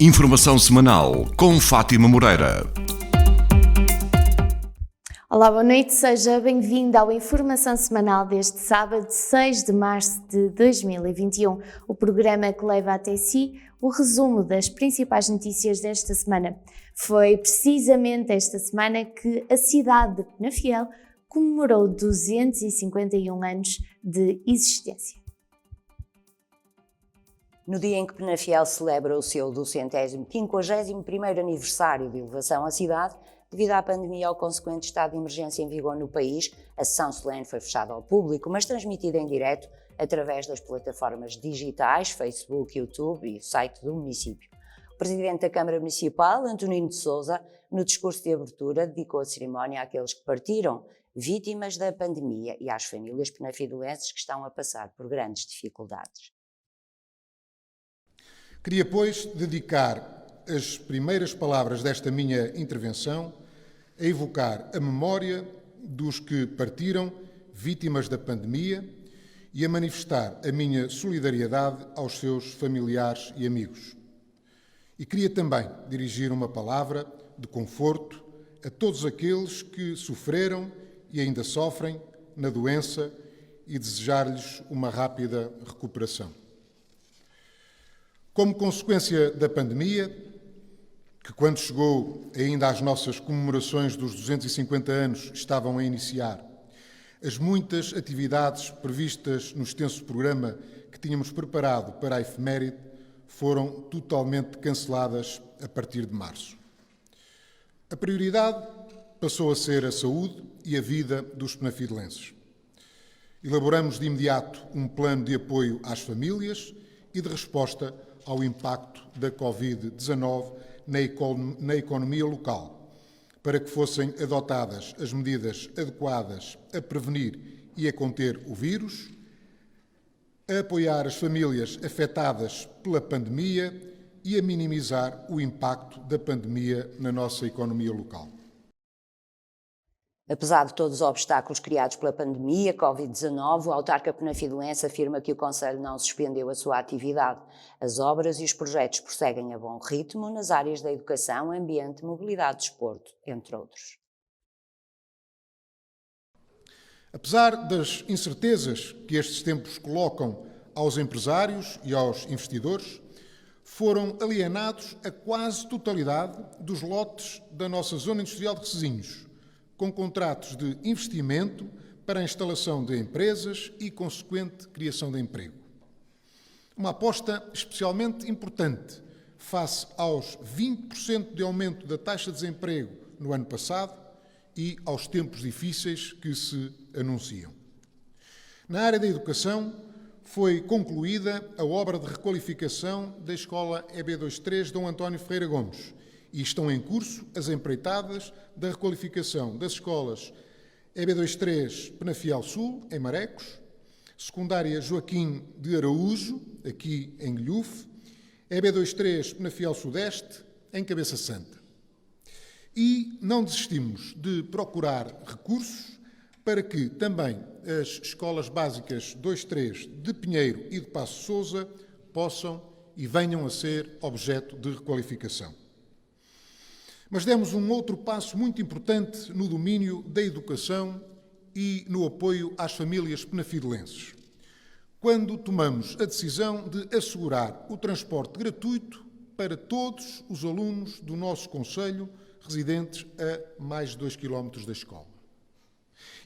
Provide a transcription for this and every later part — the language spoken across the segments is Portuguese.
Informação semanal com Fátima Moreira. Olá, boa noite, seja bem-vindo ao Informação Semanal deste sábado, 6 de março de 2021, o programa que leva até si o resumo das principais notícias desta semana. Foi precisamente esta semana que a cidade de Penafiel comemorou 251 anos de existência. No dia em que Penafiel celebra o seu 251º aniversário de elevação à cidade, devido à pandemia e ao consequente estado de emergência em vigor no país, a sessão solene foi fechada ao público, mas transmitida em direto através das plataformas digitais, Facebook, YouTube e o site do município. O presidente da Câmara Municipal, Antonino de Sousa, no discurso de abertura, dedicou a cerimónia àqueles que partiram, vítimas da pandemia, e às famílias penafidelenses que estão a passar por grandes dificuldades. Queria, pois, dedicar as primeiras palavras desta minha intervenção a evocar a memória dos que partiram, vítimas da pandemia, e a manifestar a minha solidariedade aos seus familiares e amigos. E queria também dirigir uma palavra de conforto a todos aqueles que sofreram e ainda sofrem na doença e desejar-lhes uma rápida recuperação. Como consequência da pandemia, que quando chegou ainda às nossas comemorações dos 250 anos estavam a iniciar, as muitas atividades previstas no extenso programa que tínhamos preparado para a efeméride foram totalmente canceladas a partir de março. A prioridade passou a ser a saúde e a vida dos penafidelenses. Elaboramos de imediato um plano de apoio às famílias e de resposta ao impacto da Covid-19 na economia local, para que fossem adotadas as medidas adequadas a prevenir e a conter o vírus, a apoiar as famílias afetadas pela pandemia e a minimizar o impacto da pandemia na nossa economia local. Apesar de todos os obstáculos criados pela pandemia Covid-19, o autarca penafidelense afirma que o concelho não suspendeu a sua atividade. As obras e os projetos prosseguem a bom ritmo nas áreas da educação, ambiente, mobilidade, desporto, entre outros. Apesar das incertezas que estes tempos colocam aos empresários e aos investidores, foram alienados a quase totalidade dos lotes da nossa zona industrial de Rezesinhos, com contratos de investimento para a instalação de empresas e consequente criação de emprego. Uma aposta especialmente importante face aos 20% de aumento da taxa de desemprego no ano passado e aos tempos difíceis que se anunciam. Na área da educação, foi concluída a obra de requalificação da Escola EB23 Dom António Ferreira Gomes, e estão em curso as empreitadas da requalificação das escolas EB23 Penafiel Sul, em Marecos, secundária Joaquim de Araújo, aqui em Guilhufe, EB23 Penafiel Sudeste, em Cabeça Santa. E não desistimos de procurar recursos para que também as escolas básicas 2-3 de Pinheiro e de Paço Sousa possam e venham a ser objeto de requalificação. Mas demos um outro passo muito importante no domínio da educação e no apoio às famílias penafidelenses, quando tomamos a decisão de assegurar o transporte gratuito para todos os alunos do nosso concelho residentes a mais de 2 km da escola.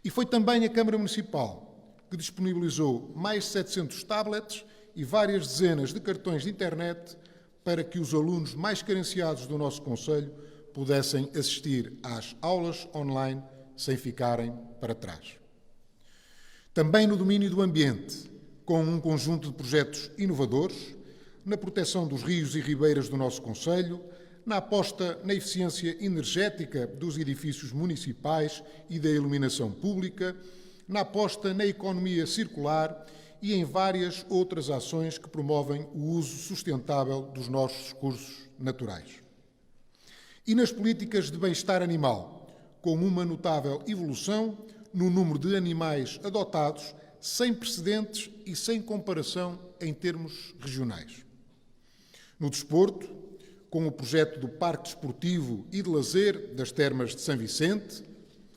E foi também a Câmara Municipal que disponibilizou mais de 700 tablets e várias dezenas de cartões de internet para que os alunos mais carenciados do nosso concelho pudessem assistir às aulas online sem ficarem para trás. Também no domínio do ambiente, com um conjunto de projetos inovadores, na proteção dos rios e ribeiras do nosso concelho, na aposta na eficiência energética dos edifícios municipais e da iluminação pública, na aposta na economia circular e em várias outras ações que promovem o uso sustentável dos nossos recursos naturais. E nas políticas de bem-estar animal, com uma notável evolução no número de animais adotados, sem precedentes e sem comparação em termos regionais. No desporto, com o projeto do Parque Desportivo e de Lazer das Termas de São Vicente,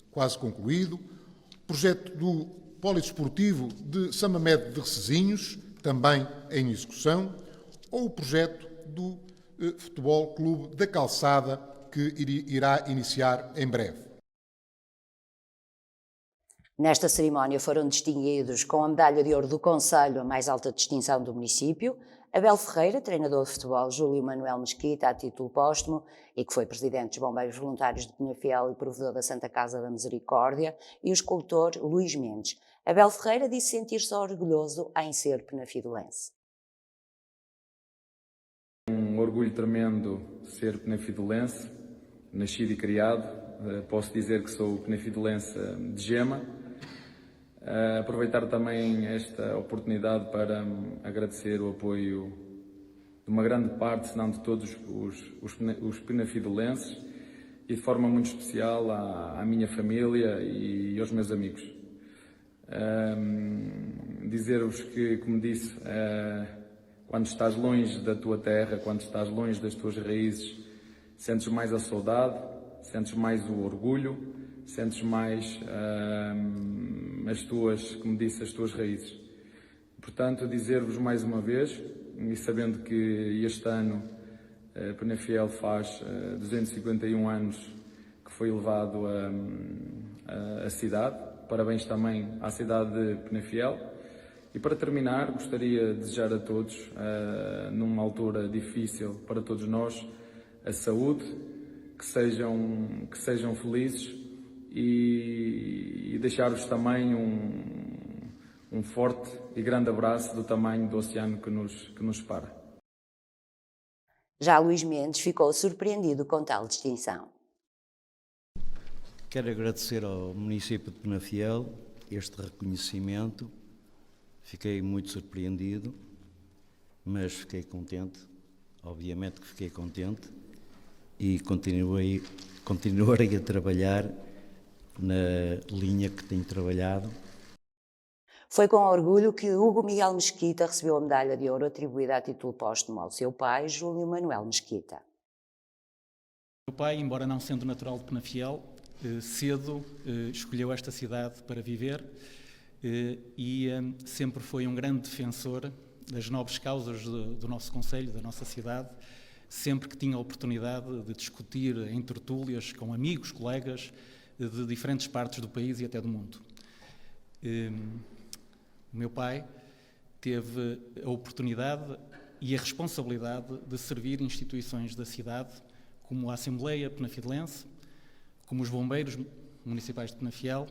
quase concluído, o projeto do Polidesportivo de São Mamede de Recesinhos, também em execução, ou o projeto do Futebol Clube da Calçada, que irá iniciar em breve. Nesta cerimónia foram distinguidos com a medalha de ouro do Conselho, a mais alta distinção do município, Abel Ferreira, treinador de futebol Júlio Manuel Mesquita, a título póstumo, e que foi presidente dos Bombeiros Voluntários de Penafiel e provedor da Santa Casa da Misericórdia, e o escultor Luís Mendes. Abel Ferreira disse sentir-se orgulhoso em ser penafidelense. Um orgulho tremendo ser penafidelense, nascido e criado. Posso dizer que sou penafidelense de gema. Aproveitar também esta oportunidade para agradecer o apoio de uma grande parte, se não de todos os penafidelenses, e de forma muito especial à minha família e aos meus amigos. Dizer-vos que, como disse, quando estás longe da tua terra, quando estás longe das tuas raízes, sentes mais a saudade, sentes mais o orgulho, sentes mais as tuas raízes. Portanto, dizer-vos mais uma vez, e sabendo que este ano Penafiel faz 251 anos que foi elevado a cidade, parabéns também à cidade de Penafiel. E para terminar, gostaria de desejar a todos, numa altura difícil para todos nós, a saúde, que sejam felizes e deixar-vos também um forte e grande abraço do tamanho do oceano que nos separa. Já Luís Mendes ficou surpreendido com tal distinção. Quero agradecer ao município de Penafiel este reconhecimento. Fiquei muito surpreendido, mas fiquei contente, obviamente que fiquei contente, e continuarei a trabalhar na linha que tenho trabalhado. Foi com orgulho que Hugo Miguel Mesquita recebeu a medalha de ouro atribuída a título póstumo ao seu pai, Júlio Manuel Mesquita. O meu pai, embora não sendo natural de Penafiel, cedo escolheu esta cidade para viver e sempre foi um grande defensor das nobres causas do nosso concelho, da nossa cidade, sempre que tinha a oportunidade de discutir em tertúlias com amigos, colegas de diferentes partes do país e até do mundo. O meu pai teve a oportunidade e a responsabilidade de servir instituições da cidade, como a Assembleia Penafidelense, como os Bombeiros Municipais de Penafiel,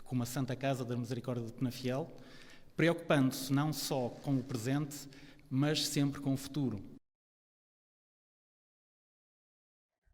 como a Santa Casa da Misericórdia de Penafiel, preocupando-se não só com o presente, mas sempre com o futuro.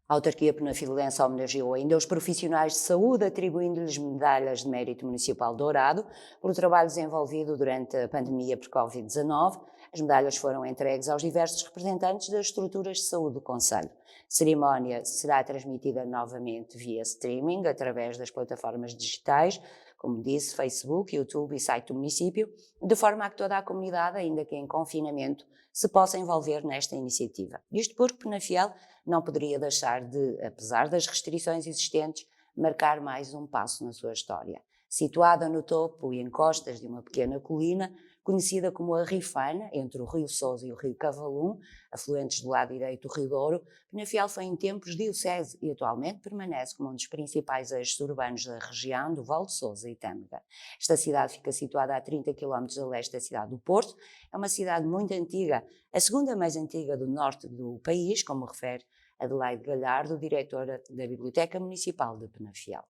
A autarquia penafidelense homenageou ainda os profissionais de saúde, atribuindo-lhes medalhas de mérito municipal dourado pelo trabalho desenvolvido durante a pandemia por Covid-19. As medalhas foram entregues aos diversos representantes das estruturas de saúde do concelho. A cerimónia será transmitida novamente via streaming, através das plataformas digitais, como disse, Facebook, YouTube e site do município, de forma a que toda a comunidade, ainda que em confinamento, se possa envolver nesta iniciativa. Isto porque Penafiel não poderia deixar de, apesar das restrições existentes, marcar mais um passo na sua história. Situada no topo e em costas de uma pequena colina, conhecida como a Rifana, entre o Rio Sousa e o Rio Cavalum, afluentes do lado direito do Rio Douro, Penafiel foi em tempos diocese e atualmente permanece como um dos principais eixos urbanos da região do Val de Sousa e Tâmega. Esta cidade fica situada a 30 km a leste da cidade do Porto, é uma cidade muito antiga, a segunda mais antiga do norte do país, como refere Adelaide Galhardo, diretora da Biblioteca Municipal de Penafiel.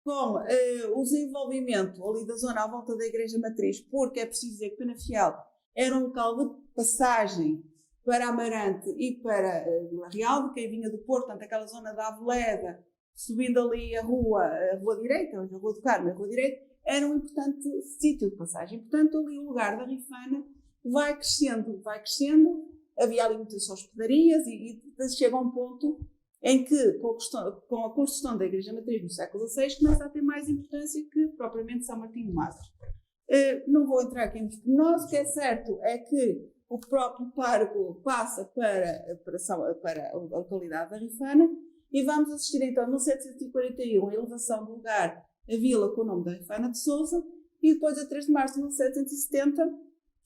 Com o desenvolvimento ali da zona à volta da Igreja Matriz, porque é preciso dizer que Penafiel era um local de passagem para Amarante e para Vila Real, de quem vinha do Porto, portanto aquela zona da Aveleda, subindo ali a rua direita, hoje a Rua do Carmo, a Rua Direita, era um importante sítio de passagem. Portanto, ali o lugar da Rifana vai crescendo, havia ali muitas hospedarias e chega a um ponto em que, com a construção da Igreja Matriz no século XVI, começa a ter mais importância que propriamente São Martinho de Mastros. Não vou entrar aqui nos pormenores, o que é certo é que o próprio parque passa para a localidade da Rifana e vamos assistir então em 1741 a elevação do lugar, a vila com o nome da Rifana de Sousa, e depois a 3 de março de 1770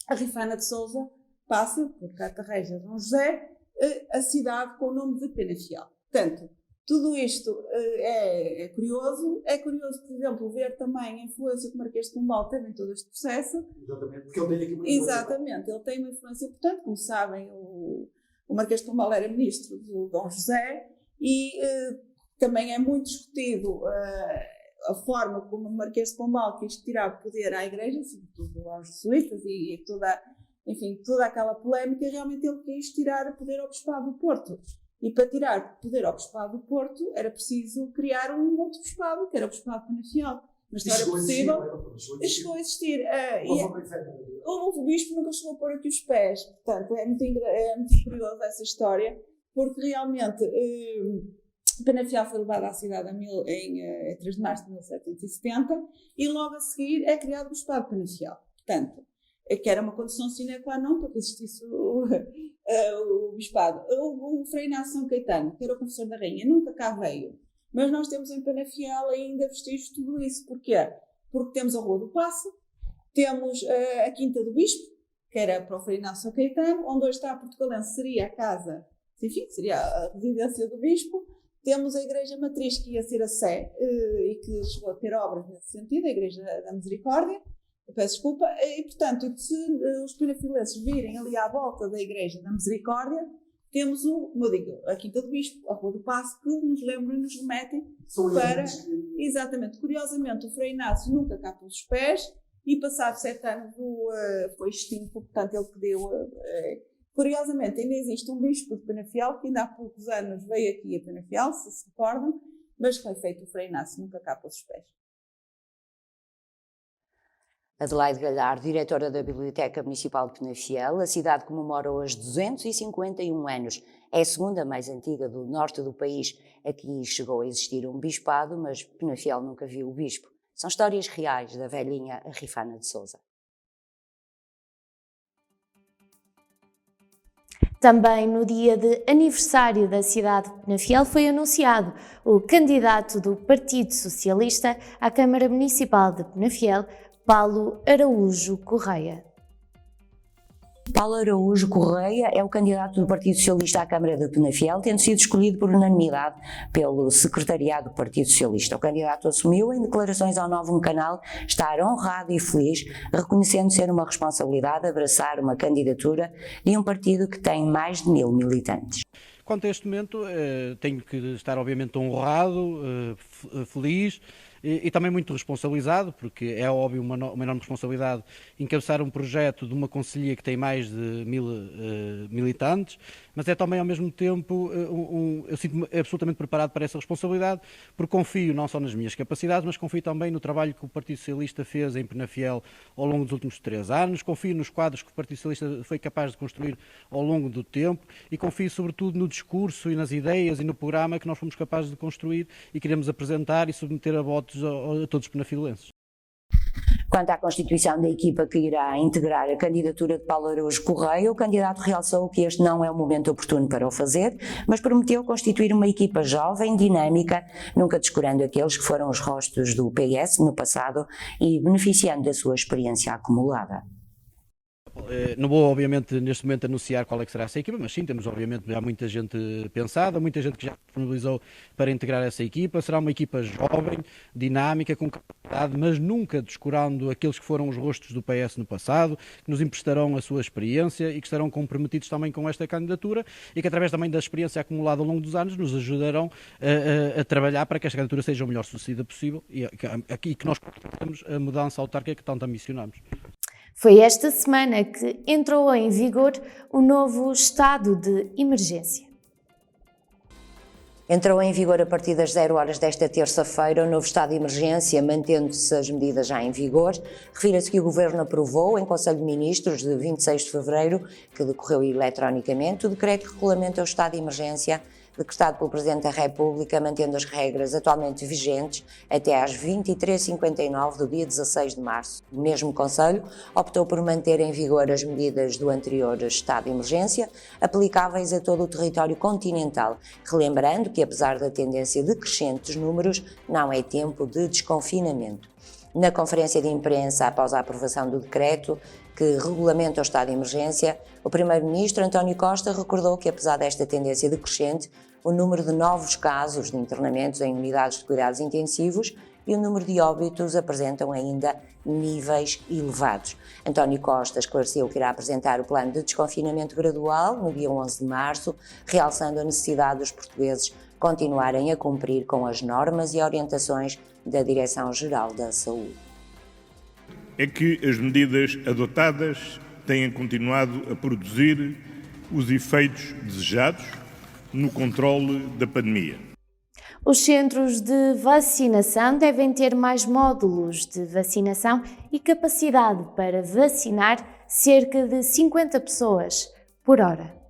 a Rifana de Sousa passa por Carta Reja de Dom José a cidade com o nome de Penafiel. Portanto, tudo isto é curioso. É curioso, por exemplo, ver também a influência que o Marquês de Pombal teve em todo este processo. Exatamente, porque ele tem aqui uma influência. Exatamente, ele tem uma influência importante. Como sabem, o Marquês de Pombal era ministro do Dom José e também é muito discutido a forma como o Marquês de Pombal quis tirar poder à Igreja, sobretudo aos jesuítas e toda aquela polémica. Realmente ele quis tirar poder ao Bispado do Porto. E para tirar poder ao Bispado do Porto era preciso criar um outro Bispado, que era o Bispado de Penafiel. Mas não era possível. Chegou a existir. Houve um bispo que nunca chegou a pôr aqui os pés. Portanto, é muito curiosa essa história, porque realmente Penafiel foi levado à cidade em 3 de março de 1770 e logo a seguir é criado o Bispado de Penafiel. Portanto, que era uma condição sine qua non para que existisse o Bispado. O Frei Inácio São Caetano, que era o confessor da Rainha, nunca cá veio. Mas nós temos em Penafiel ainda vestígios de tudo isso. Porquê? Porque temos a Rua do Paço, temos a Quinta do Bispo, que era para o Frei Inácio São Caetano, onde hoje está a Portugalense, seria a casa, enfim, seria a residência do Bispo. Temos a Igreja Matriz, que ia ser a Sé, e que chegou a ter obras nesse sentido, a Igreja da Misericórdia. Peço desculpa, e portanto, se os penafilenses virem ali à volta da Igreja da Misericórdia, temos como eu digo, a Quinta do Bispo, a Rua do Paço, que nos lembram e nos remetem para... Exatamente, curiosamente, o Frei Inácio nunca cá pôs os pés e passado 7 anos foi extinto, portanto ele pediu... Curiosamente, ainda existe um bispo de Penafiel que ainda há poucos anos veio aqui a Penafiel, se recordam, mas foi feito o Frei Inácio, nunca cá pôs os pés. Adelaide Galhardo, diretora da Biblioteca Municipal de Penafiel, a cidade comemora hoje 251 anos. É a segunda mais antiga do norte do país. Aqui chegou a existir um bispado, mas Penafiel nunca viu o bispo. São histórias reais da velhinha Rifana de Sousa. Também no dia de aniversário da cidade de Penafiel foi anunciado o candidato do Partido Socialista à Câmara Municipal de Penafiel, Paulo Araújo Correia. Paulo Araújo Correia é o candidato do Partido Socialista à Câmara de Penafiel, tendo sido escolhido por unanimidade pelo secretariado do Partido Socialista. O candidato assumiu, em declarações ao Novo Canal, estar honrado e feliz, reconhecendo ser uma responsabilidade abraçar uma candidatura de um partido que tem mais de 1000 militantes. Quanto a este momento, tenho que estar obviamente honrado, feliz, e também muito responsabilizado, porque é óbvio uma enorme responsabilidade encabeçar um projeto de uma concelhia que tem mais de 1000 militantes, mas é também ao mesmo tempo, eu sinto-me absolutamente preparado para essa responsabilidade, porque confio não só nas minhas capacidades, mas confio também no trabalho que o Partido Socialista fez em Penafiel ao longo dos últimos 3 anos, confio nos quadros que o Partido Socialista foi capaz de construir ao longo do tempo e confio sobretudo no discurso e nas ideias e no programa que nós fomos capazes de construir e queremos apresentar e submeter a votos a todos os penafilenses. Quanto à constituição da equipa que irá integrar a candidatura de Paulo Araújo Correia, o candidato realçou que este não é o momento oportuno para o fazer, mas prometeu constituir uma equipa jovem, dinâmica, nunca descurando aqueles que foram os rostos do PS no passado e beneficiando da sua experiência acumulada. Não vou, obviamente, neste momento anunciar qual é que será essa equipa, mas sim, temos, obviamente, já muita gente pensada, muita gente que já disponibilizou para integrar essa equipa. Será uma equipa jovem, dinâmica, com capacidade, mas nunca descurando aqueles que foram os rostos do PS no passado, que nos emprestarão a sua experiência e que estarão comprometidos também com esta candidatura e que, através também da experiência acumulada ao longo dos anos, nos ajudarão a trabalhar para que esta candidatura seja o melhor sucedida possível e que nós temos a mudança autárquica que tanto ambicionamos. Foi esta semana que entrou em vigor o novo estado de emergência. Entrou em vigor a partir das 0 horas desta terça-feira o novo estado de emergência, mantendo-se as medidas já em vigor. Refira-se que o Governo aprovou, em Conselho de Ministros, de 26 de fevereiro, que decorreu eletronicamente, o decreto que regulamenta o estado de emergência decretado pelo Presidente da República, mantendo as regras atualmente vigentes até às 23h59 do dia 16 de março. O mesmo Conselho optou por manter em vigor as medidas do anterior estado de emergência, aplicáveis a todo o território continental, relembrando que, apesar da tendência decrescente dos números, não é tempo de desconfinamento. Na conferência de imprensa, após a aprovação do decreto que regulamenta o estado de emergência, o Primeiro-Ministro António Costa recordou que, apesar desta tendência decrescente, o número de novos casos de internamentos em unidades de cuidados intensivos e o número de óbitos apresentam ainda níveis elevados. António Costa esclareceu que irá apresentar o plano de desconfinamento gradual no dia 11 de março, realçando a necessidade dos portugueses continuarem a cumprir com as normas e orientações da Direção-Geral da Saúde. É que as medidas adotadas têm continuado a produzir os efeitos desejados no controle da pandemia. Os centros de vacinação devem ter mais módulos de vacinação e capacidade para vacinar cerca de 50 pessoas por hora.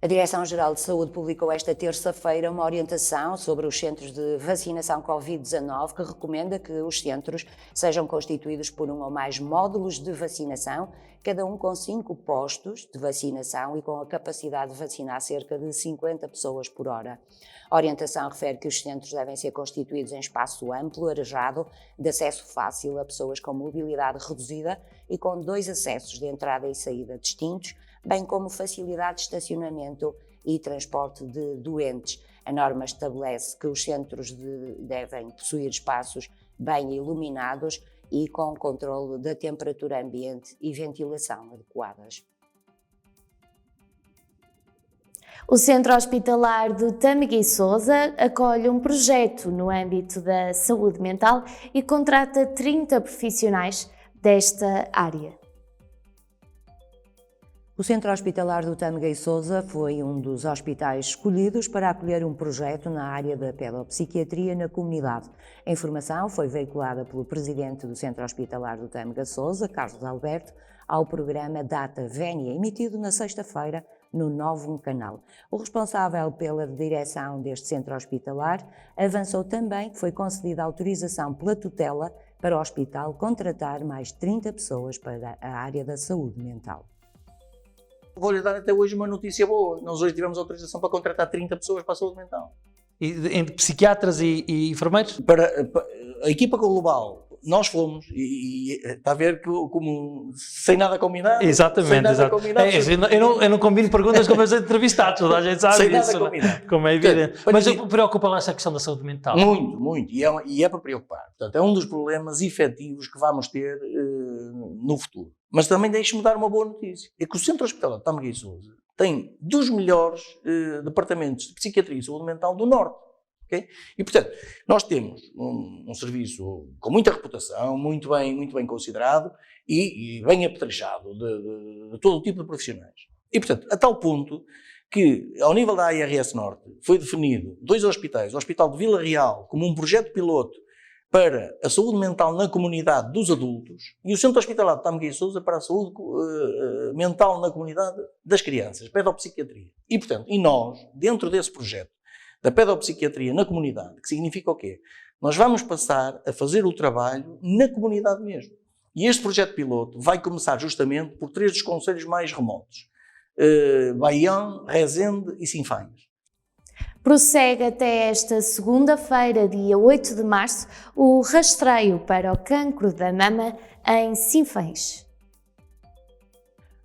A Direção-Geral de Saúde publicou esta terça-feira uma orientação sobre os centros de vacinação Covid-19 que recomenda que os centros sejam constituídos por um ou mais módulos de vacinação, cada um com 5 postos de vacinação e com a capacidade de vacinar cerca de 50 pessoas por hora. A orientação refere que os centros devem ser constituídos em espaço amplo, arejado, de acesso fácil a pessoas com mobilidade reduzida e com 2 acessos de entrada e saída distintos, bem como facilidade de estacionamento e transporte de doentes. A norma estabelece que os centros devem possuir espaços bem iluminados e com controle da temperatura ambiente e ventilação adequadas. O Centro Hospitalar do Tâmega e Sousa acolhe um projeto no âmbito da saúde mental e contrata 30 profissionais desta área. O Centro Hospitalar do Tâmega e Sousa foi um dos hospitais escolhidos para acolher um projeto na área da pedopsiquiatria na comunidade. A informação foi veiculada pelo presidente do Centro Hospitalar do Tâmega e Sousa, Carlos Alberto, ao programa Data Vénia, emitido na sexta-feira no Novo Canal. O responsável pela direção deste centro hospitalar avançou também que foi concedida autorização pela tutela para o hospital contratar mais 30 pessoas para a área da saúde mental. Vou-lhe dar até hoje uma notícia boa. Nós hoje tivemos autorização para contratar 30 pessoas para a saúde mental. Entre psiquiatras e enfermeiros? Para a equipa global, nós fomos, e está a ver como sem nada combinado. Exatamente, eu não combino perguntas com meus entrevistados, toda a gente sabe sem disso, nada combinado. Como é evidente. Mas preocupa lá essa questão da saúde mental? Muito, muito, e é para preocupar. Portanto, é um dos problemas efetivos que vamos ter no futuro. Mas também deixe-me dar uma boa notícia. É que o Centro Hospitalar de Tâmega e Sousa tem dos melhores departamentos de psiquiatria e saúde mental do Norte. Okay? E, portanto, nós temos um serviço com muita reputação, muito bem considerado e bem apetrechado de todo o tipo de profissionais. E, portanto, a tal ponto que, ao nível da ARS Norte, foi definido 2 hospitais, o Hospital de Vila Real como um projeto piloto para a saúde mental na comunidade dos adultos e o Centro Hospitalar de Tâmega e Sousa para a saúde mental na comunidade das crianças, pedopsiquiatria. E, portanto, nós, dentro desse projeto da pedopsiquiatria na comunidade, que significa o quê? Nós vamos passar a fazer o trabalho na comunidade mesmo. E este projeto piloto vai começar justamente por 3 dos concelhos mais remotos, Baião, Rezende e Sinfãs. Prossegue até esta segunda-feira, dia 8 de março, o rastreio para o cancro da mama em Sinfãs.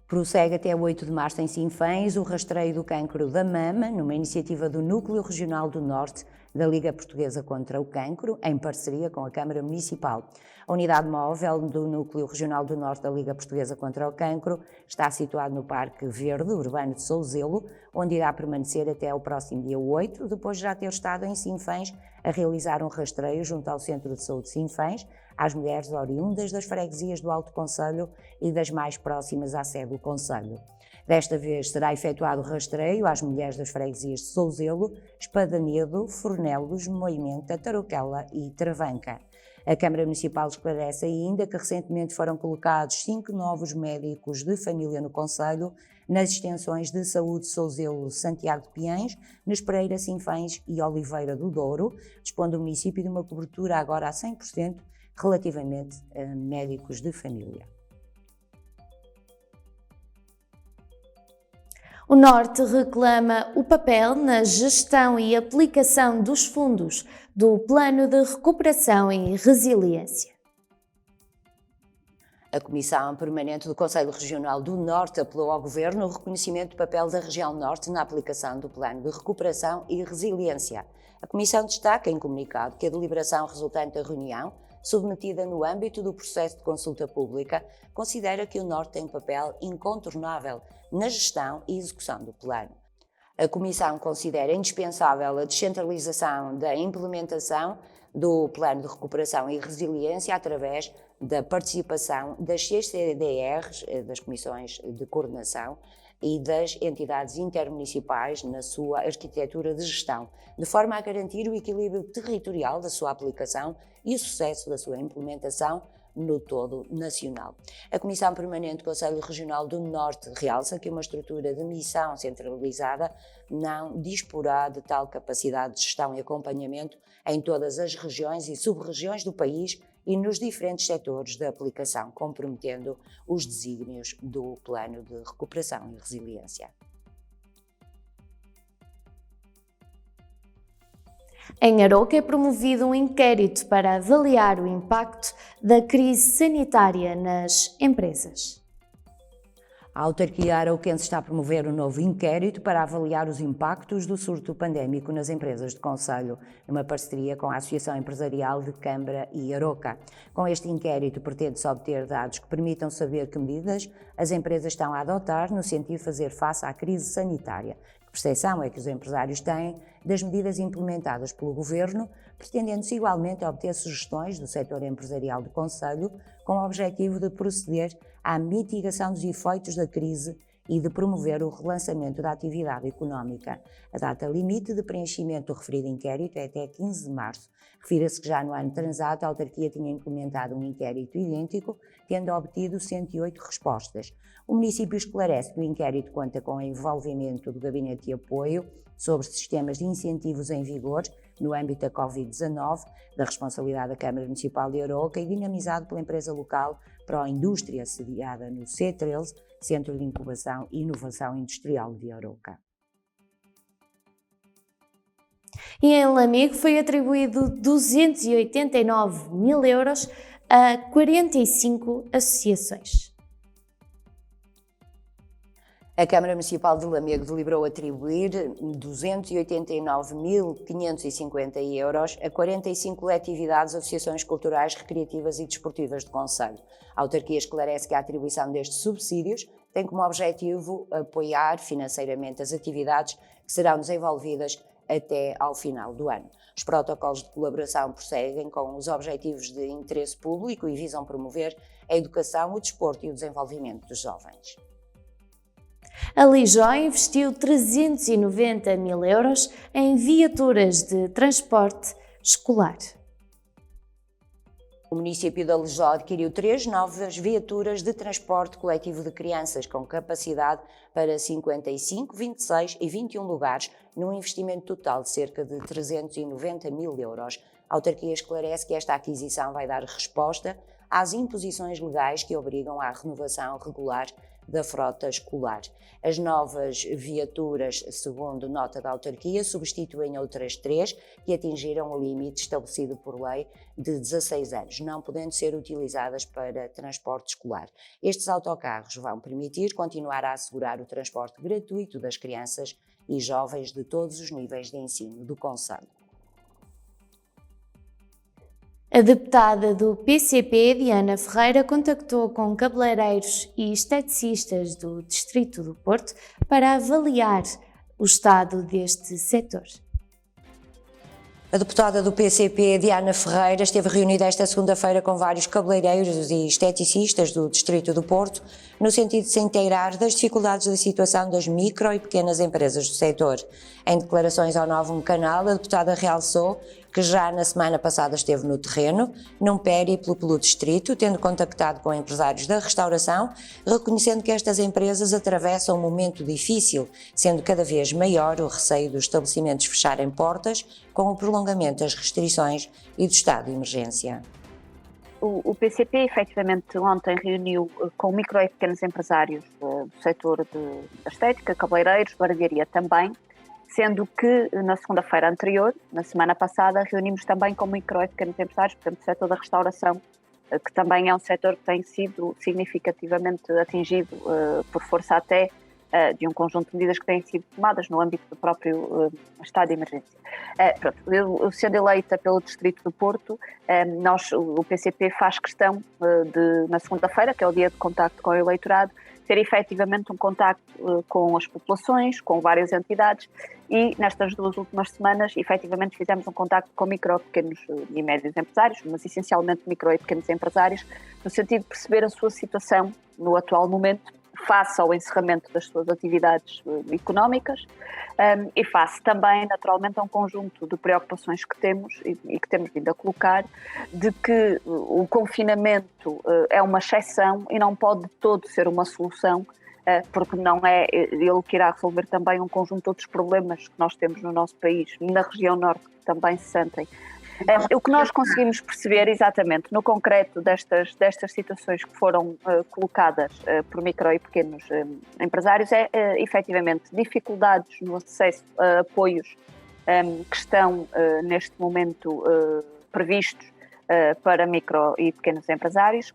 Prossegue até 8 de março em Sinfãs o rastreio do cancro da mama, numa iniciativa do Núcleo Regional do Norte da Liga Portuguesa contra o Cancro, em parceria com a Câmara Municipal. A unidade móvel do Núcleo Regional do Norte da Liga Portuguesa contra o Cancro está situado no Parque Verde Urbano de Souzelo, onde irá permanecer até ao próximo dia 8, depois de já ter estado em Sinfãs a realizar um rastreio junto ao Centro de Saúde de Sinfãs, às mulheres oriundas das freguesias do Alto Conselho e das mais próximas à sede do Conselho. Desta vez será efetuado rastreio às mulheres das freguesias de Souzelo, Espadanedo, Fornelos, Moimenta, Tarouquela e Travanca. A Câmara Municipal esclarece ainda que recentemente foram colocados 5 novos médicos de família no concelho, nas extensões de saúde Souzelo, Santiago de Piens, Nespereira, Sinfãs e Oliveira do Douro, dispondo o município de uma cobertura agora a 100% relativamente a médicos de família. O Norte reclama o papel na gestão e aplicação dos fundos do Plano de Recuperação e Resiliência. A Comissão Permanente do Conselho Regional do Norte apelou ao Governo o reconhecimento do papel da região Norte na aplicação do Plano de Recuperação e Resiliência. A Comissão destaca em comunicado que a deliberação resultante da reunião, submetida no âmbito do processo de consulta pública, considera que o Norte tem um papel incontornável na gestão e execução do plano. A Comissão considera indispensável a descentralização da implementação do Plano de Recuperação e Resiliência através da participação das CCDRs, das Comissões de Coordenação, e das entidades intermunicipais na sua arquitetura de gestão, de forma a garantir o equilíbrio territorial da sua aplicação e o sucesso da sua implementação no todo nacional. A Comissão Permanente do Conselho Regional do Norte realça que uma estrutura de missão centralizada não disporá de tal capacidade de gestão e acompanhamento em todas as regiões e sub-regiões do país e nos diferentes setores da aplicação, comprometendo os desígnios do Plano de Recuperação e Resiliência. Em Aroca é promovido um inquérito para avaliar o impacto da crise sanitária nas empresas. A autarquia arauquense está a promover um novo inquérito para avaliar os impactos do surto pandémico nas empresas de concelho, numa parceria com a Associação Empresarial de Câmara e Aroca. Com este inquérito pretende-se obter dados que permitam saber que medidas as empresas estão a adotar no sentido de fazer face à crise sanitária. Que percepção é que os empresários têm das medidas implementadas pelo Governo, pretendendo-se igualmente obter sugestões do setor empresarial do concelho com o objetivo de proceder à mitigação dos efeitos da crise e de promover o relançamento da atividade económica. A data limite de preenchimento do referido inquérito é até 15 de março. Refira-se que já no ano transato a autarquia tinha implementado um inquérito idêntico, tendo obtido 108 respostas. O município esclarece que o inquérito conta com o envolvimento do Gabinete de Apoio sobre sistemas de incentivos em vigor no âmbito da Covid-19, da responsabilidade da Câmara Municipal de Aroca e dinamizado pela empresa local Proindústria, sediada no C13, Centro de Incubação e Inovação Industrial de Aroca. E em Lamigo foi atribuído 289 mil euros a 45 associações. A Câmara Municipal de Lamego deliberou atribuir 289.550 euros a 45 coletividades, associações culturais, recreativas e desportivas do concelho. A autarquia esclarece que a atribuição destes subsídios tem como objetivo apoiar financeiramente as atividades que serão desenvolvidas até ao final do ano. Os protocolos de colaboração prosseguem com os objetivos de interesse público e visam promover a educação, o desporto e o desenvolvimento dos jovens. A Lijó investiu 390 mil euros em viaturas de transporte escolar. O município de Lijó adquiriu 3 novas viaturas de transporte coletivo de crianças com capacidade para 55, 26 e 21 lugares, num investimento total de cerca de 390 mil euros. A autarquia esclarece que esta aquisição vai dar resposta às imposições legais que obrigam à renovação regular da frota escolar. As novas viaturas, segundo nota da autarquia, substituem outras 3 que atingiram o limite estabelecido por lei de 16 anos, não podendo ser utilizadas para transporte escolar. Estes autocarros vão permitir continuar a assegurar o transporte gratuito das crianças e jovens de todos os níveis de ensino do concelho. A deputada do PCP, Diana Ferreira, contactou com cabeleireiros e esteticistas do Distrito do Porto para avaliar o estado deste setor. A deputada do PCP, Diana Ferreira, esteve reunida esta segunda-feira com vários cabeleireiros e esteticistas do Distrito do Porto, no sentido de se inteirar das dificuldades da situação das micro e pequenas empresas do setor. Em declarações ao Novo Canal, a deputada realçou que já na semana passada esteve no terreno, num périplo pelo Distrito, tendo contactado com empresários da restauração, reconhecendo que estas empresas atravessam um momento difícil, sendo cada vez maior o receio dos estabelecimentos fecharem portas com o prolongamento das restrições e do estado de emergência. O PCP, efetivamente, ontem reuniu com micro e pequenos empresários do setor da estética, cabeleireiros, barbearia também, sendo que na segunda-feira anterior, na semana passada, reunimos também com micro e pequenos empresários, portanto, do setor da restauração, que também é um setor que tem sido significativamente atingido por força até de um conjunto de medidas que têm sido tomadas no âmbito do próprio estado de emergência. Eu sendo eleita pelo Distrito do Porto, o PCP faz questão de, na segunda-feira, que é o dia de contacto com o eleitorado, ter efetivamente um contacto com as populações, com várias entidades, e nestas 2 últimas semanas efetivamente fizemos um contacto com micro, pequenos e médios empresários, mas essencialmente micro e pequenos empresários, no sentido de perceber a sua situação no atual momento, face ao encerramento das suas atividades económicas e face também, naturalmente, a um conjunto de preocupações que temos e que temos vindo a colocar, de que o confinamento é uma exceção e não pode de todo ser uma solução, porque não é ele que irá resolver também um conjunto de outros problemas que nós temos no nosso país, na região norte, que também se sentem. O que nós conseguimos perceber exatamente no concreto destas situações que foram colocadas por micro e pequenos empresários é efetivamente dificuldades no acesso a apoios que estão neste momento previstos para micro e pequenos empresários,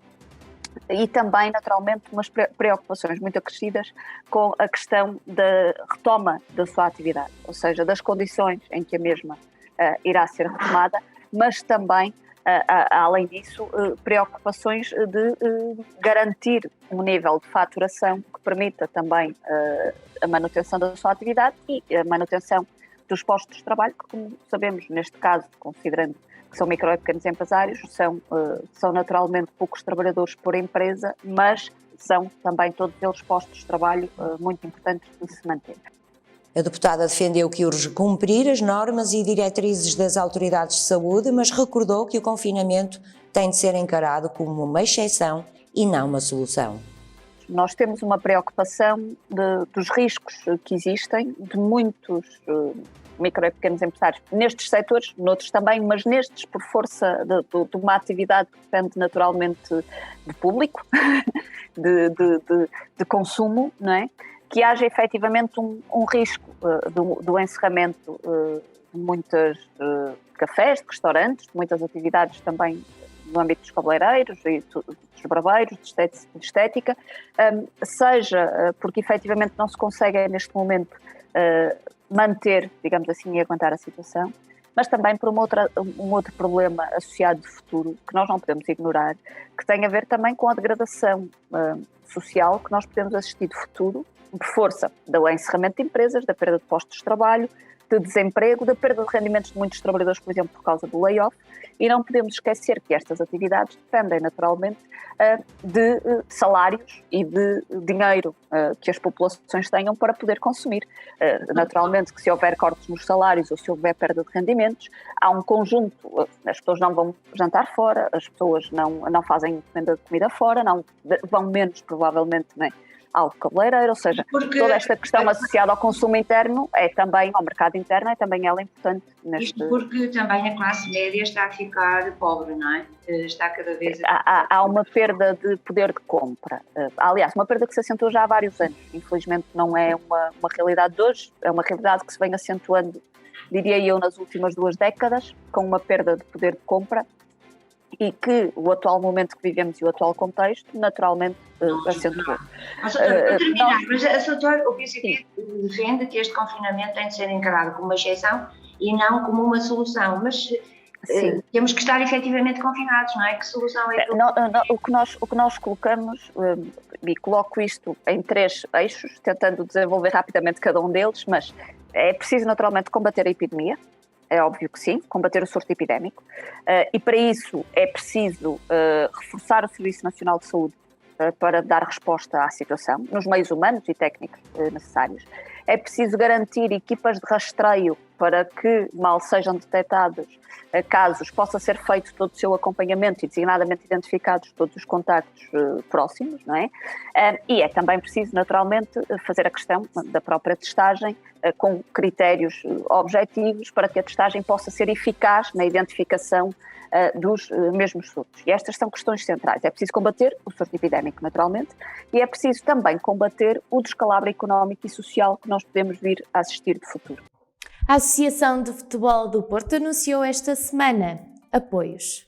e também, naturalmente, umas preocupações muito acrescidas com a questão da retoma da sua atividade, ou seja, das condições em que a mesma irá ser retomada, mas também, além disso, preocupações de garantir um nível de faturação que permita também a manutenção da sua atividade e a manutenção dos postos de trabalho, que, como sabemos, neste caso, considerando que são micro e pequenos empresários, são naturalmente poucos trabalhadores por empresa, mas são também todos eles postos de trabalho muito importantes de se manter. A deputada defendeu que urge cumprir as normas e diretrizes das autoridades de saúde, mas recordou que o confinamento tem de ser encarado como uma exceção e não uma solução. Nós temos uma preocupação dos riscos que existem, de muitos micro e pequenos empresários nestes setores, noutros também, mas nestes por força de uma atividade que depende naturalmente de público, de consumo, não é? Que haja efetivamente um risco do encerramento de muitos cafés, de restaurantes, de muitas atividades também no âmbito dos cabeleireiros e dos barbeiros, de estética, seja porque efetivamente não se consegue neste momento manter, digamos assim, e aguentar a situação, mas também por um outro problema associado de futuro, que nós não podemos ignorar, que tem a ver também com a degradação social que nós podemos assistir de futuro, por força do encerramento de empresas, da perda de postos de trabalho, de desemprego, da perda de rendimentos de muitos trabalhadores, por exemplo, por causa do layoff, e não podemos esquecer que estas atividades dependem naturalmente de salários e de dinheiro que as populações tenham para poder consumir. Naturalmente que se houver cortes nos salários ou se houver perda de rendimentos, há um conjunto, as pessoas não vão jantar fora, as pessoas não fazem encomenda de comida fora, não vão menos provavelmente, né, ao cabeleireiro, ou seja, toda esta questão associada ao consumo interno é também, ao mercado interno, é também ela importante neste... Isto porque também a classe média está a ficar pobre, não é? Está cada vez... Há uma perda de poder de compra. Aliás, uma perda que se acentua já há vários anos. Infelizmente não é uma realidade de hoje, é uma realidade que se vem acentuando, diria eu, nas últimas 2 décadas, com uma perda de poder de compra, e que o atual momento que vivemos e o atual contexto, naturalmente, acentuou. Para terminar, mas a doutora, o PCP defende que este confinamento tem de ser encarado como uma exceção e não como uma solução, mas temos que estar efetivamente confinados, não é? Que solução é? O que nós colocamos, e coloco isto em 3 eixos, tentando desenvolver rapidamente cada um deles, mas é preciso naturalmente combater a epidemia, É óbvio que sim, combater o surto epidémico. E para isso é preciso reforçar o Serviço Nacional de Saúde para dar resposta à situação, nos meios humanos e técnicos necessários. É preciso garantir equipas de rastreio para que, mal sejam detectados casos, possa ser feito todo o seu acompanhamento e designadamente identificados todos os contactos próximos, não é? E é também preciso, naturalmente, fazer a questão da própria testagem com critérios objetivos para que a testagem possa ser eficaz na identificação dos mesmos surtos. E estas são questões centrais. É preciso combater o surto epidémico, naturalmente, e é preciso também combater o descalabro económico e social que nós podemos vir a assistir de futuro. A Associação de Futebol do Porto anunciou esta semana apoios.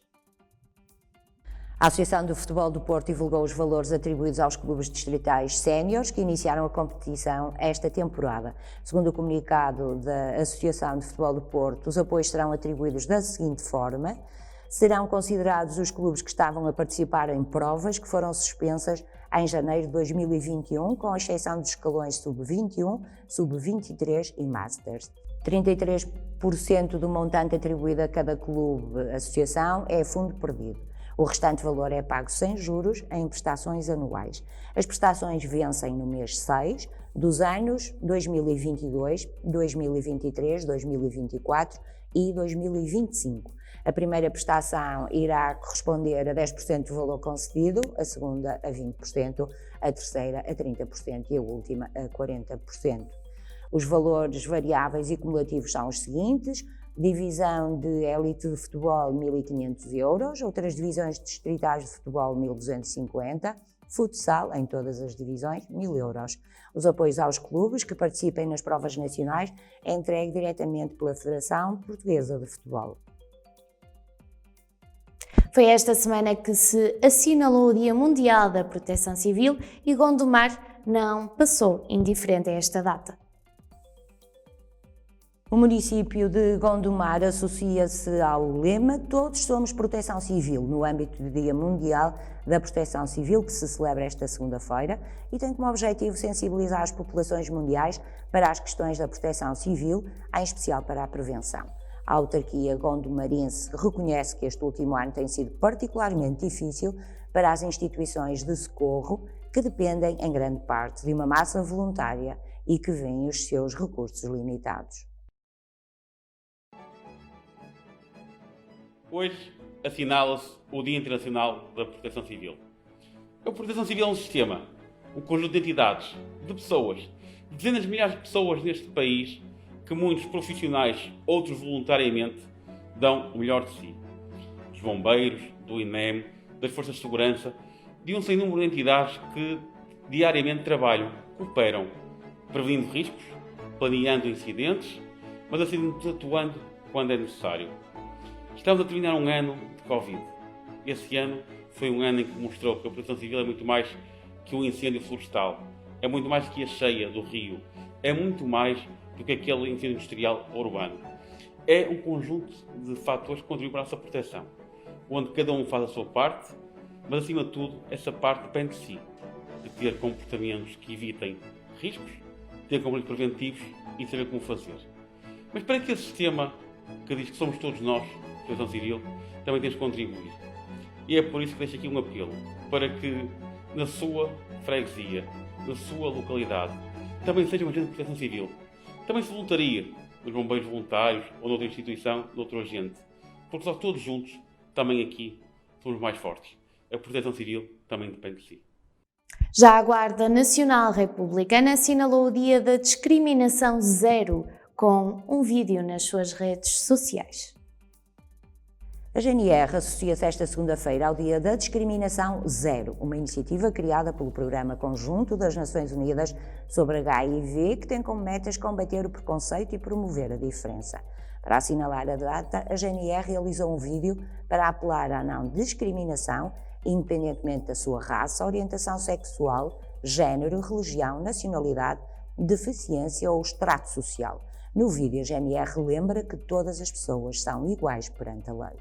A Associação de Futebol do Porto divulgou os valores atribuídos aos clubes distritais séniores que iniciaram a competição esta temporada. Segundo o comunicado da Associação de Futebol do Porto, os apoios serão atribuídos da seguinte forma: serão considerados os clubes que estavam a participar em provas que foram suspensas em janeiro de 2021, com exceção dos escalões sub-21, sub-23 e Masters. 33% do montante atribuído a cada clube-associação é fundo perdido. O restante valor é pago sem juros em prestações anuais. As prestações vencem no mês 6 dos anos 2022, 2023, 2024 e 2025. A primeira prestação irá corresponder a 10% do valor concedido, a segunda a 20%, a terceira a 30% e a última a 40%. Os valores variáveis e cumulativos são os seguintes: divisão de élite de futebol 1.500 euros, outras divisões distritais de futebol 1.250, futsal em todas as divisões 1.000 euros. Os apoios aos clubes que participem nas provas nacionais é entregue diretamente pela Federação Portuguesa de Futebol. Foi esta semana que se assinalou o Dia Mundial da Proteção Civil e Gondomar não passou indiferente a esta data. O município de Gondomar associa-se ao lema Todos somos Proteção Civil, no âmbito do Dia Mundial da Proteção Civil, que se celebra esta segunda-feira, e tem como objetivo sensibilizar as populações mundiais para as questões da proteção civil, em especial para a prevenção. A autarquia gondomarense reconhece que este último ano tem sido particularmente difícil para as instituições de socorro, que dependem em grande parte de uma massa voluntária e que veem os seus recursos limitados. Hoje assinala-se o Dia Internacional da Proteção Civil. A Proteção Civil é um sistema, um conjunto de entidades, de pessoas, dezenas de milhares de pessoas neste país, que muitos profissionais, outros voluntariamente, dão o melhor de si. Dos bombeiros, do INEM, das forças de segurança, de um sem número de entidades que diariamente trabalham, cooperam, prevenindo riscos, planeando incidentes, mas assim atuando quando é necessário. Estamos a terminar um ano de Covid. Esse ano foi um ano em que mostrou que a Proteção Civil é muito mais que um incêndio florestal, é muito mais que a cheia do rio, é muito mais do que aquele incêndio industrial ou urbano. É um conjunto de fatores que contribuem para a nossa proteção, onde cada um faz a sua parte, mas acima de tudo, essa parte depende de si, de ter comportamentos que evitem riscos, ter comportamentos preventivos e saber como fazer. Mas para que esse sistema que diz que somos todos nós, Proteção Civil, também temos que contribuir. E é por isso que deixo aqui um apelo, para que na sua freguesia, na sua localidade, também seja um agente de Proteção Civil. Também se voluntaria nos bombeiros voluntários ou noutra instituição, noutro agente. Porque só todos juntos, também aqui, somos mais fortes. A Proteção Civil também depende de si. Já a Guarda Nacional Republicana assinalou o Dia da Discriminação Zero com um vídeo nas suas redes sociais. A GNR associa-se esta segunda-feira ao Dia da Discriminação Zero, uma iniciativa criada pelo Programa Conjunto das Nações Unidas sobre HIV, que tem como metas combater o preconceito e promover a diferença. Para assinalar a data, a GNR realizou um vídeo para apelar à não discriminação, independentemente da sua raça, orientação sexual, género, religião, nacionalidade, deficiência ou extrato social. No vídeo, a GNR lembra que todas as pessoas são iguais perante a lei.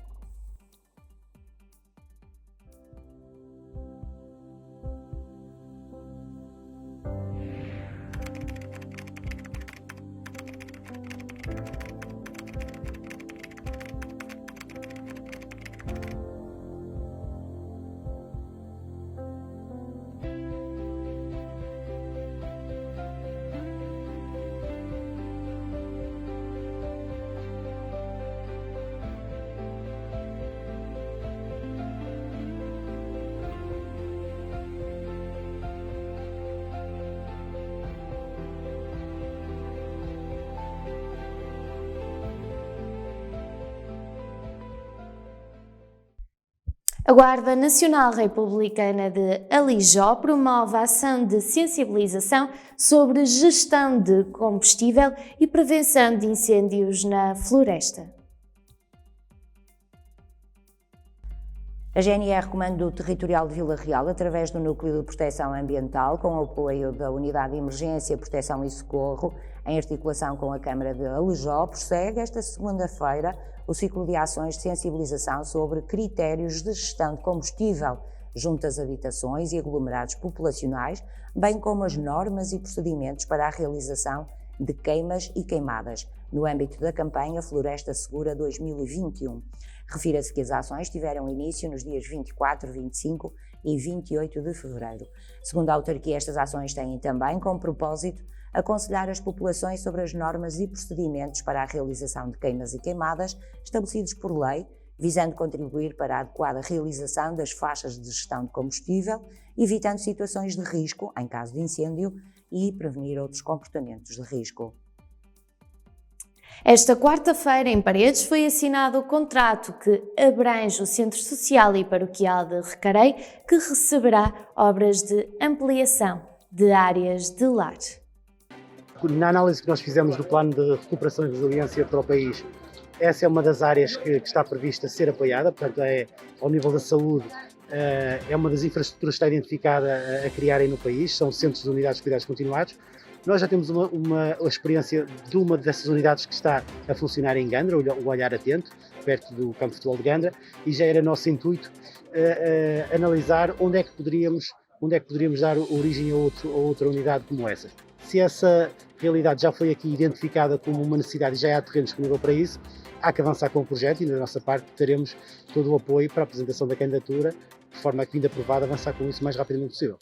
A Guarda Nacional Republicana de Alijó promove a ação de sensibilização sobre gestão de combustível e prevenção de incêndios na floresta. A GNR Comando Territorial de Vila Real, através do Núcleo de Proteção Ambiental, com o apoio da Unidade de Emergência, Proteção e Socorro, em articulação com a Câmara de Alijó, prossegue esta segunda-feira o ciclo de ações de sensibilização sobre critérios de gestão de combustível junto às habitações e aglomerados populacionais, bem como as normas e procedimentos para a realização de queimas e queimadas, no âmbito da campanha Floresta Segura 2021. Refira-se que as ações tiveram início nos dias 24, 25 e 28 de fevereiro. Segundo a autarquia, estas ações têm também como propósito aconselhar as populações sobre as normas e procedimentos para a realização de queimas e queimadas estabelecidos por lei, visando contribuir para a adequada realização das faixas de gestão de combustível, evitando situações de risco em caso de incêndio e prevenir outros comportamentos de risco. Esta quarta-feira, em Paredes, foi assinado o contrato que abrange o Centro Social e Paroquial de Recarei, que receberá obras de ampliação de áreas de lar. Na análise que nós fizemos do plano de recuperação e resiliência para o país, essa é uma das áreas que está prevista ser apoiada, portanto ao nível da saúde, é uma das infraestruturas que está identificada a criarem no país, são centros de unidades de cuidados continuados. Nós já temos uma experiência de uma dessas unidades que está a funcionar em Gandra, o Olhar Atento, perto do campo de futebol de Gandra, e já era nosso intuito analisar onde é que poderíamos dar origem a outra unidade como essa. Se essa realidade já foi aqui identificada como uma necessidade e já há terreno disponível para isso, há que avançar com o projeto e da nossa parte teremos todo o apoio para a apresentação da candidatura, de forma a que, vindo aprovada, avançar com isso o mais rapidamente possível.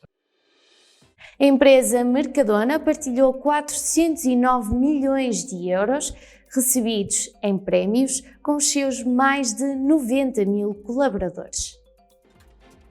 A empresa Mercadona partilhou 409 milhões de euros recebidos em prémios com os seus mais de 90 mil colaboradores.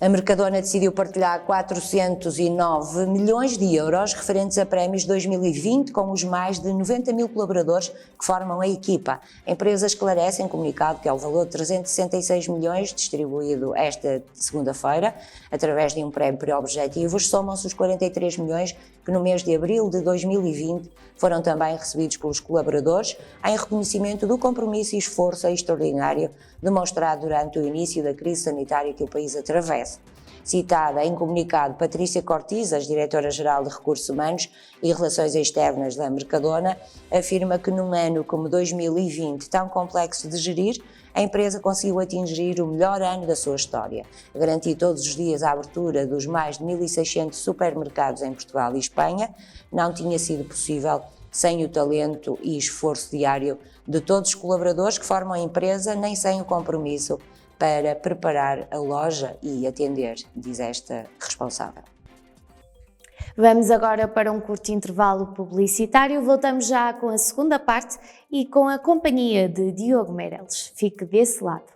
A Mercadona decidiu partilhar 409 milhões de euros referentes a prémios 2020 com os mais de 90 mil colaboradores que formam a equipa. A empresa esclarece em comunicado que é o valor de 366 milhões distribuído esta segunda-feira, através de um prémio por objetivos, somam-se os 43 milhões que no mês de abril de 2020 foram também recebidos pelos colaboradores em reconhecimento do compromisso e esforço extraordinário demonstrado durante o início da crise sanitária que o país atravessa. Citada em comunicado, Patrícia Cortizas, diretora-geral de Recursos Humanos e Relações Externas da Mercadona, afirma que num ano como 2020, tão complexo de gerir, a empresa conseguiu atingir o melhor ano da sua história. Garantir todos os dias a abertura dos mais de 1.600 supermercados em Portugal e Espanha não tinha sido possível sem o talento e esforço diário de todos os colaboradores que formam a empresa, nem sem o compromisso para preparar a loja e atender, diz esta responsável. Vamos agora para um curto intervalo publicitário. Voltamos já com a segunda parte e com a companhia de Diogo Meireles. Fique desse lado.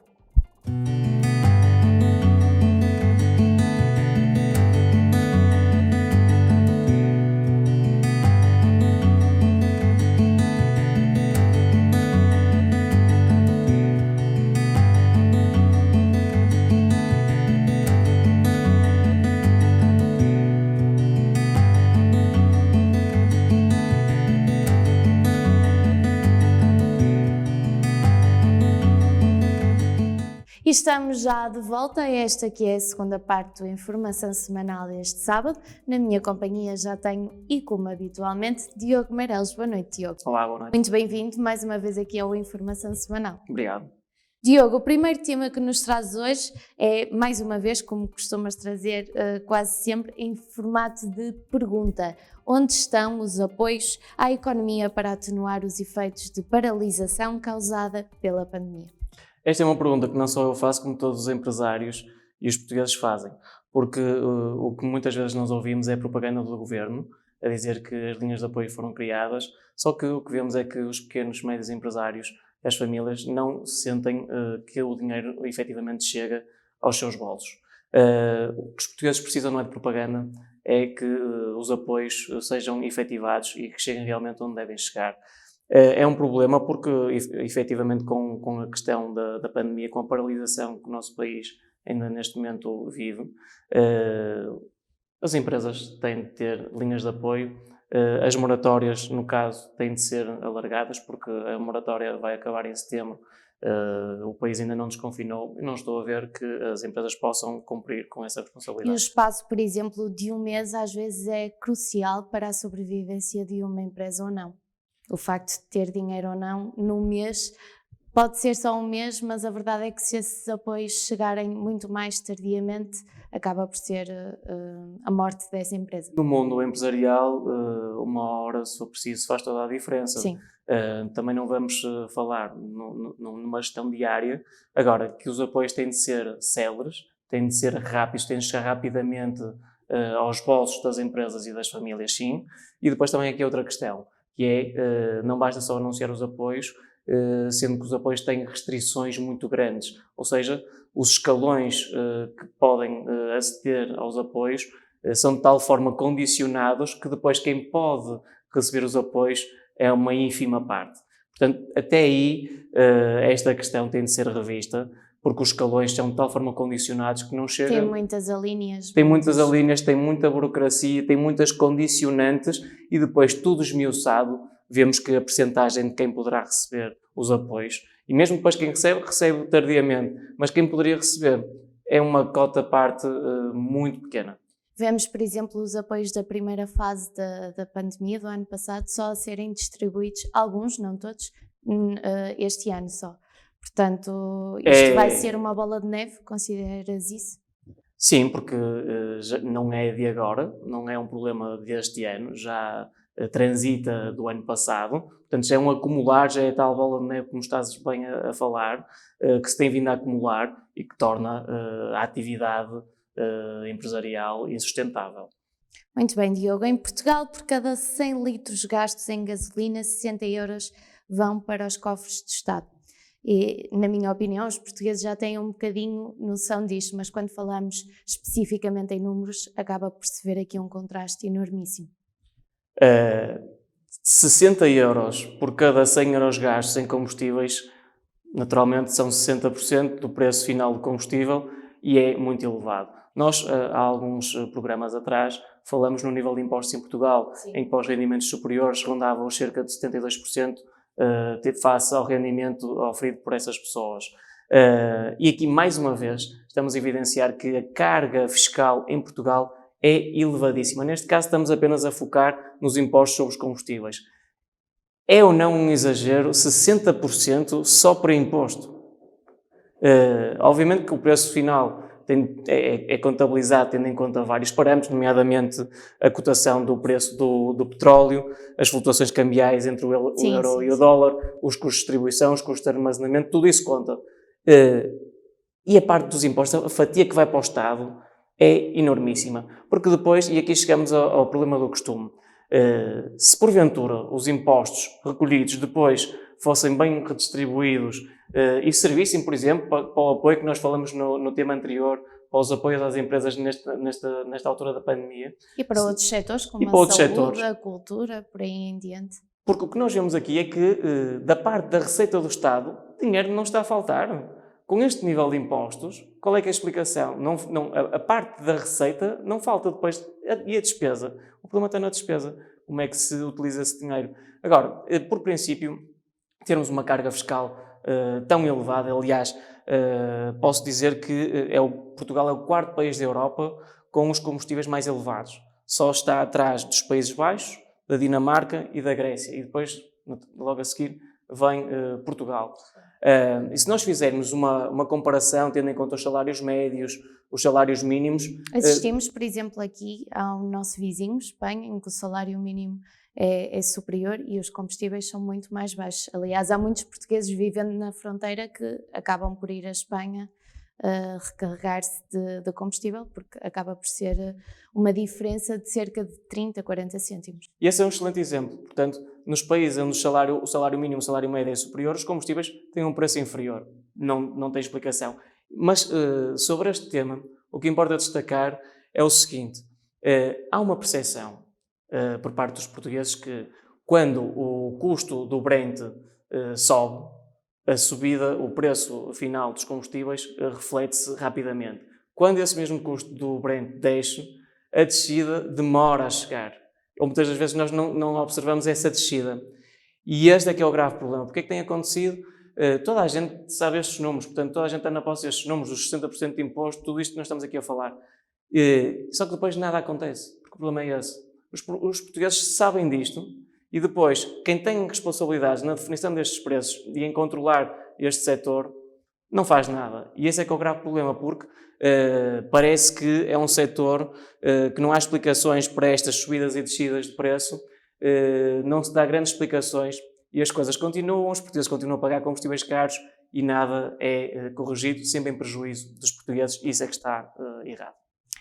E estamos já de volta a esta que é a segunda parte do Informação Semanal deste sábado. Na minha companhia já tenho, e como habitualmente, Diogo Meireles. Boa noite, Diogo. Olá, boa noite. Muito bem-vindo mais uma vez aqui ao Informação Semanal. Obrigado. Diogo, o primeiro tema que nos traz hoje é, mais uma vez, como costumas trazer quase sempre, em formato de pergunta. Onde estão os apoios à economia para atenuar os efeitos de paralisação causada pela pandemia? Esta é uma pergunta que não só eu faço, como todos os empresários e os portugueses fazem, porque o que muitas vezes nós ouvimos é a propaganda do governo, a dizer que as linhas de apoio foram criadas, só que o que vemos é que os pequenos, médios empresários, as famílias, não sentem que o dinheiro efetivamente chega aos seus bolsos. O que os portugueses precisam não é de propaganda, é que os apoios sejam efetivados e que cheguem realmente onde devem chegar. É um problema porque, efetivamente, com a questão da pandemia, com a paralisação que o nosso país ainda neste momento vive. As empresas têm de ter linhas de apoio. As moratórias, no caso, têm de ser alargadas, porque a moratória vai acabar em setembro. O país ainda não desconfinou e não estou a ver que as empresas possam cumprir com essa responsabilidade. E o espaço, por exemplo, de um mês às vezes é crucial para a sobrevivência de uma empresa ou não. O facto de ter dinheiro ou não num mês pode ser só um mês, mas a verdade é que se esses apoios chegarem muito mais tardiamente, acaba por ser a morte dessa empresa. No mundo empresarial, uma hora, se for preciso, faz toda a diferença. Sim. Também não vamos falar numa gestão diária. Agora, que os apoios têm de ser céleres, têm de ser rápidos, têm de chegar rapidamente aos bolsos das empresas e das famílias, sim. E depois também aqui outra questão, que é, não basta só anunciar os apoios, sendo que os apoios têm restrições muito grandes. Ou seja, os escalões que podem aceder aos apoios são de tal forma condicionados que depois quem pode receber os apoios é uma ínfima parte. Portanto, até aí esta questão tem de ser revista, porque os escalões são de tal forma condicionados que não chega... Tem muitas alíneas. Tem muitas alíneas, tem muita burocracia, tem muitas condicionantes e depois tudo esmiuçado, vemos que a percentagem de quem poderá receber os apoios, e mesmo depois quem recebe, recebe tardiamente, mas quem poderia receber é uma cota parte muito pequena. Vemos, por exemplo, os apoios da primeira fase da pandemia do ano passado só a serem distribuídos, alguns, não todos, este ano só. Portanto, isto vai ser uma bola de neve, consideras isso? Sim, porque não é de agora, não é um problema deste ano, já transita do ano passado, portanto já é um acumular, já é tal bola de neve como estás bem a falar, que se tem vindo a acumular e que torna a atividade empresarial insustentável. Muito bem, Diogo. Em Portugal, por cada 100 litros gastos em gasolina, 60 euros vão para os cofres do Estado. E, na minha opinião, os portugueses já têm um bocadinho noção disto, mas quando falamos especificamente em números, acaba por se ver aqui um contraste enormíssimo. 60 euros por cada 100 euros gastos em combustíveis, naturalmente são 60% do preço final do combustível e é muito elevado. Nós, há alguns programas atrás, falamos no nível de impostos em Portugal, sim, em que para os rendimentos superiores rondavam cerca de 72% face ao rendimento oferido por essas pessoas. E aqui, mais uma vez, estamos a evidenciar que a carga fiscal em Portugal é elevadíssima. Neste caso, estamos apenas a focar nos impostos sobre os combustíveis. É ou não um exagero 60% só por imposto? Obviamente que o preço final é contabilizado tendo em conta vários parâmetros, nomeadamente a cotação do preço do petróleo, as flutuações cambiais entre o euro e o dólar, os custos de distribuição, os custos de armazenamento, tudo isso conta. E a parte dos impostos, a fatia que vai para o Estado é enormíssima. Porque depois, e aqui chegamos ao problema do costume, se porventura os impostos recolhidos depois fossem bem redistribuídos e servissem, por exemplo, para o apoio que nós falamos no tema anterior, para os apoios às empresas nesta altura da pandemia. E para outros setores, como a saúde, a cultura, por aí em diante. Porque o que nós vemos aqui é que, da parte da receita do Estado, dinheiro não está a faltar. Com este nível de impostos, qual é que é a explicação? A parte da receita não falta depois. E a despesa? O problema está na despesa. Como é que se utiliza esse dinheiro? Agora, por princípio, termos uma carga fiscal tão elevada, aliás, posso dizer que Portugal é o quarto país da Europa com os combustíveis mais elevados. Só está atrás dos Países Baixos, da Dinamarca e da Grécia. E depois, logo a seguir, vem Portugal. E se nós fizermos uma comparação, tendo em conta os salários médios, os salários mínimos... Assistimos, por exemplo, aqui ao nosso vizinho, Espanha, em que o salário mínimo é superior e os combustíveis são muito mais baixos. Aliás, há muitos portugueses vivendo na fronteira que acabam por ir à Espanha recarregar-se de combustível, porque acaba por ser uma diferença de cerca de 30, 40 cêntimos. E esse é um excelente exemplo. Portanto, nos países onde o salário mínimo e o salário médio é superior, os combustíveis têm um preço inferior. Não tem explicação. Mas sobre este tema, o que importa destacar é o seguinte. Há uma percepção por parte dos portugueses que quando o custo do Brent sobe, a subida, o preço final dos combustíveis reflete-se rapidamente. Quando esse mesmo custo do Brent desce, a descida demora a chegar. Ou muitas das vezes nós não observamos essa descida. E este é que é o grave problema. Porque é que tem acontecido? Toda a gente sabe estes números, portanto, toda a gente está na posse destes números, dos 60% de imposto, tudo isto que nós estamos aqui a falar. Só que depois nada acontece, porque o problema é esse. Os portugueses sabem disto e depois, quem tem responsabilidades na definição destes preços e em controlar este setor, não faz nada. E esse é que é o grave problema, porque parece que é um setor que não há explicações para estas subidas e descidas de preço, não se dá grandes explicações e as coisas continuam, os portugueses continuam a pagar combustíveis caros e nada é corrigido, sempre em prejuízo dos portugueses, e isso é que está errado.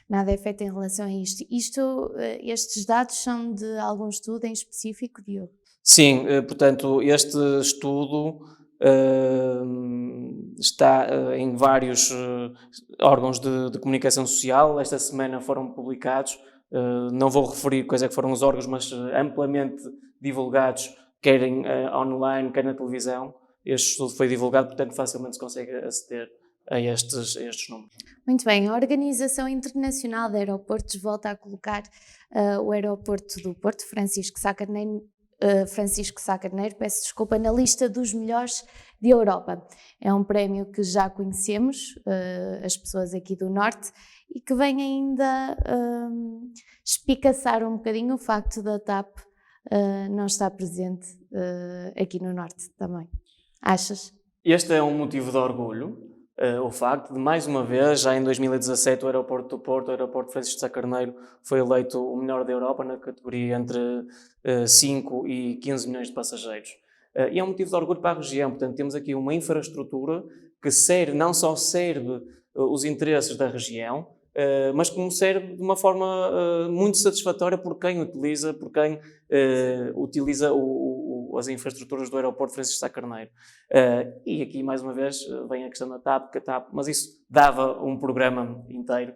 Nada é feito em relação a isto. Estes dados são de algum estudo em específico, Diogo? Sim, portanto, este estudo está em vários órgãos de comunicação social. Esta semana foram publicados, não vou referir quais é que foram os órgãos, mas amplamente divulgados, quer online, quer na televisão. Este estudo foi divulgado, portanto facilmente se consegue aceder a estes números. Muito bem, a Organização Internacional de Aeroportos volta a colocar o aeroporto do Porto, Francisco Sá Carneiro, peço desculpa, na lista dos melhores de Europa. É um prémio que já conhecemos, as pessoas aqui do Norte, e que vem ainda espicaçar um bocadinho o facto da TAP não estar presente aqui no Norte também. Achas? Este é um motivo de orgulho, o facto de, mais uma vez, já em 2017, o aeroporto do Porto, o aeroporto Francisco Sá Carneiro, foi eleito o melhor da Europa na categoria entre 5 e 15 milhões de passageiros. E é um motivo de orgulho para a região, portanto temos aqui uma infraestrutura que não só serve os interesses da região, mas como serve de uma forma muito satisfatória por quem utiliza, as infraestruturas do aeroporto Francisco Sá Carneiro. E aqui, mais uma vez, vem a questão da TAP, mas isso dava um programa inteiro.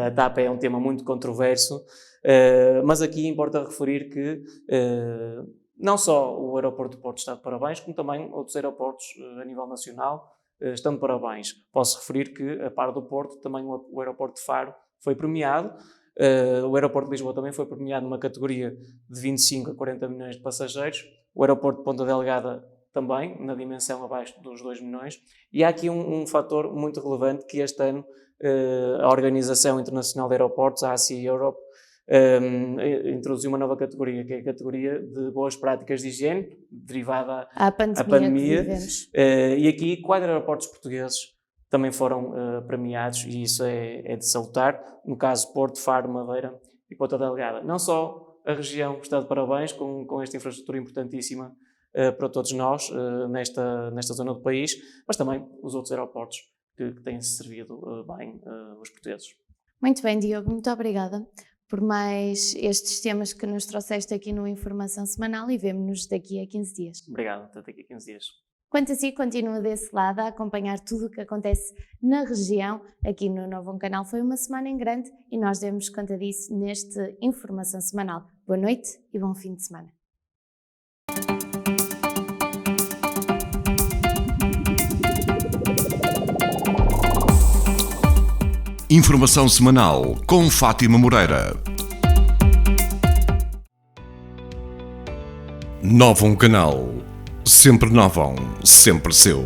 A TAP é um tema muito controverso, mas aqui importa referir que não só o aeroporto do Porto está de parabéns, como também outros aeroportos a nível nacional estão de parabéns. Posso referir que, a par do Porto, também o aeroporto de Faro foi premiado. O aeroporto de Lisboa também foi premiado numa categoria de 25 a 40 milhões de passageiros. O aeroporto de Ponta Delgada também, na dimensão abaixo dos 2 milhões. E há aqui um fator muito relevante que este ano a Organização Internacional de Aeroportos, a ACI Europe, introduziu uma nova categoria, que é a categoria de boas práticas de higiene, derivada à pandemia. E aqui 4 aeroportos portugueses também foram premiados, e isso é de salutar. No caso, Porto, Faro, Madeira e Ponta Delgada. Não só a região está de parabéns com esta infraestrutura importantíssima para todos nós nesta zona do país, mas também os outros aeroportos que têm servido bem os portugueses. Muito bem, Diogo, muito obrigada por mais estes temas que nos trouxeste aqui no Informação Semanal, e vemo-nos daqui a 15 dias. Obrigado, até daqui a 15 dias. Quanto a si, continua desse lado a acompanhar tudo o que acontece na região. Aqui no Novo Canal foi uma semana em grande e nós demos conta disso neste Informação Semanal. Boa noite e bom fim de semana. Informação Semanal com Fátima Moreira. Novo Canal. Sempre Novão, sempre seu.